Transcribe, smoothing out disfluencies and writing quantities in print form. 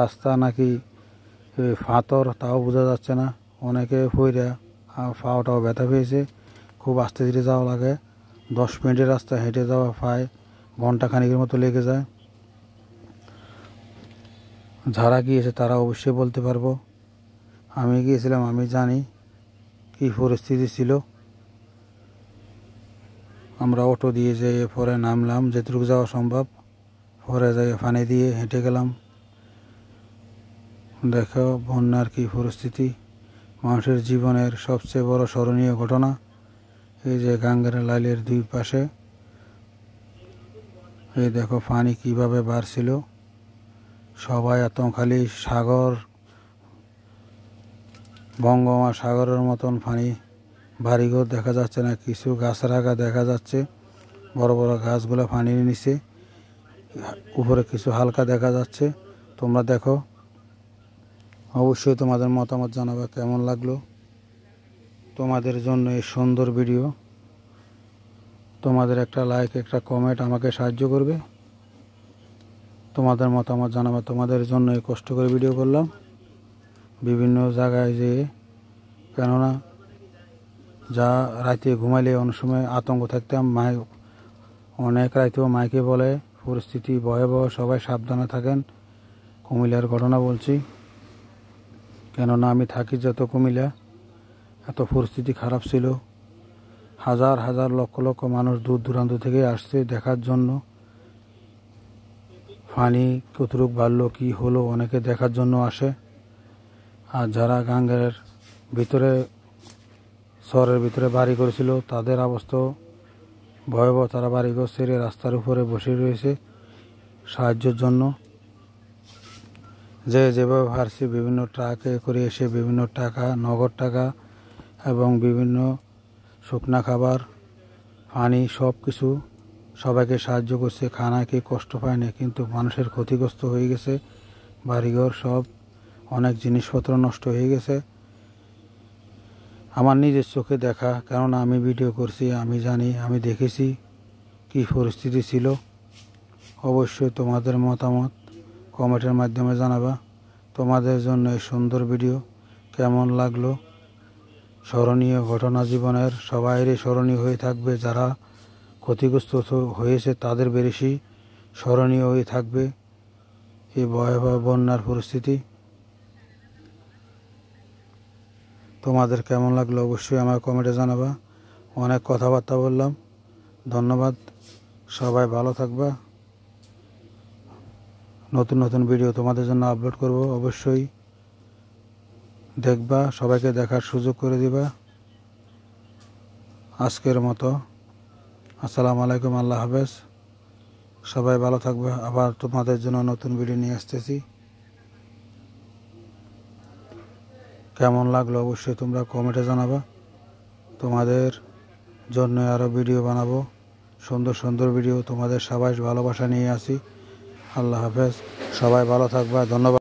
রাস্তা নাকি ফাতর তাও বোঝা যাচ্ছে না। অনেকে পইরা পাওটাও ব্যথা পেয়েছে। খুব আস্তে ধীরে যাওয়া লাগে। 10 মিনিটের রাস্তা হেঁটে যাওয়া প্রায় ঘন্টাখানিকের মতো লেগে যায়। যারা গিয়েছে তারা অবশ্যই বলতে পারবো। আমি গিয়েছিলাম, আমি জানি কী পরিস্থিতি ছিল। আমরা অটো দিয়ে যেয়ে পরে নামলাম, যেটুকু যাওয়া সম্ভব। পরে যাই পানি দিয়ে হেঁটে গেলাম। দেখো বন্যার কী পরিস্থিতি, মানুষের জীবনের সবচেয়ে বড় স্মরণীয় ঘটনা। এই যে গাঙ্গের লাইলের দুই পাশে এই দেখো পানি কিভাবে বাড়ছিল। সবাই খালি সাগর, বঙ্গোপসাগরের মতন পানি। বাড়িঘর দেখা যাচ্ছে না, কিছু গাছরাগা দেখা যাচ্ছে। বড় বড় গাছগুলো পানির নিচে, উপরে কিছু হালকা দেখা যাচ্ছে। তোমরা দেখো, অবশ্যই তোমাদের মতামত জানাবে কেমন লাগলো। তোমাদের জন্য এই সুন্দর ভিডিও। তোমাদের একটা লাইক, একটা কমেন্ট আমাকে সাহায্য করবে। তোমাদের মতামত জানাবে। তোমাদের জন্য এই কষ্ট করে ভিডিও করলাম বিভিন্ন জায়গায় যেয়ে। কেননা যা রাতে ঘুমাইলে অনেক সময় আতঙ্ক থাকতাম। অনেক রাতেও মাইকে বলে পরিস্থিতি ভয়াবহ, সবাই সাবধানে থাকেন। কুমিল্লার ঘটনা বলছি, কেননা আমি থাকি যত কুমিল্লা, এত পরিস্থিতি খারাপ ছিল। হাজার হাজার লক্ষ লক্ষ মানুষ দূর দূরান্ত থেকে আসছে দেখার জন্য। পানি কতটুক বাড়লো, কী হলো, অনেকে দেখার জন্য আসে। আর যারা গাঙ্গের ভিতরে, শহরের ভিতরে বাড়ি করেছিল, তাদের অবস্থা ভয়াবহ। তারা বাড়িঘর ছেড়ে রাস্তার উপরে বসে রয়েছে সাহায্যের জন্য। যেভাবে পারছে বিভিন্ন ট্রাকে করে এসে বিভিন্ন টাকা, নগদ টাকা এবং বিভিন্ন শুকনা খাবার, পানি, সব কিছু সবাইকে সাহায্য করছে। খানাকে কষ্ট পায় না, কিন্তু মানুষের ক্ষতিগ্রস্ত হয়ে গেছে। বাড়িঘর সব, অনেক জিনিসপত্র নষ্ট হয়ে গেছে। আমার নিজের চোখে দেখা, কেননা আমি ভিডিও করছি, আমি জানি, আমি দেখেছি কী পরিস্থিতি ছিল। অবশ্যই তোমাদের মতামত কমেন্টের মাধ্যমে জানাবা। তোমাদের জন্য এই সুন্দর ভিডিও কেমন লাগলো। স্মরণীয় ঘটনা জীবনের, সবাইরই স্মরণীয় হয়ে থাকবে। যারা ক্ষতিগ্রস্ত হয়েছে তাদের বেশি স্মরণীয় হয়ে থাকবে এই ভয়াবহ বন্যার পরিস্থিতি। তোমাদের কেমন লাগলো অবশ্যই আমার কমেন্টে জানাবা। অনেক কথাবার্তা বললাম, ধন্যবাদ। সবাই ভালো থাকবা। নতুন নতুন ভিডিও তোমাদের জন্য আপলোড করব, অবশ্যই দেখবা, সবাইকে দেখার সুযোগ করে দিবা। আজকের মতো আসসালামু আলাইকুম, আল্লাহ হাফেজ। সবাই ভালো থাকবে। আবার তোমাদের জন্য নতুন ভিডিও নিয়ে আসতেছি। কেমন লাগলো অবশ্যই তোমরা কমেন্টে জানাবা। তোমাদের জন্য আরও ভিডিও বানাবো, সুন্দর সুন্দর ভিডিও। তোমাদের সবাই ভালোবাসা নিয়ে আসি। আল্লাহ হাফেজ, সবাই ভালো থাকবা, ধন্যবাদ।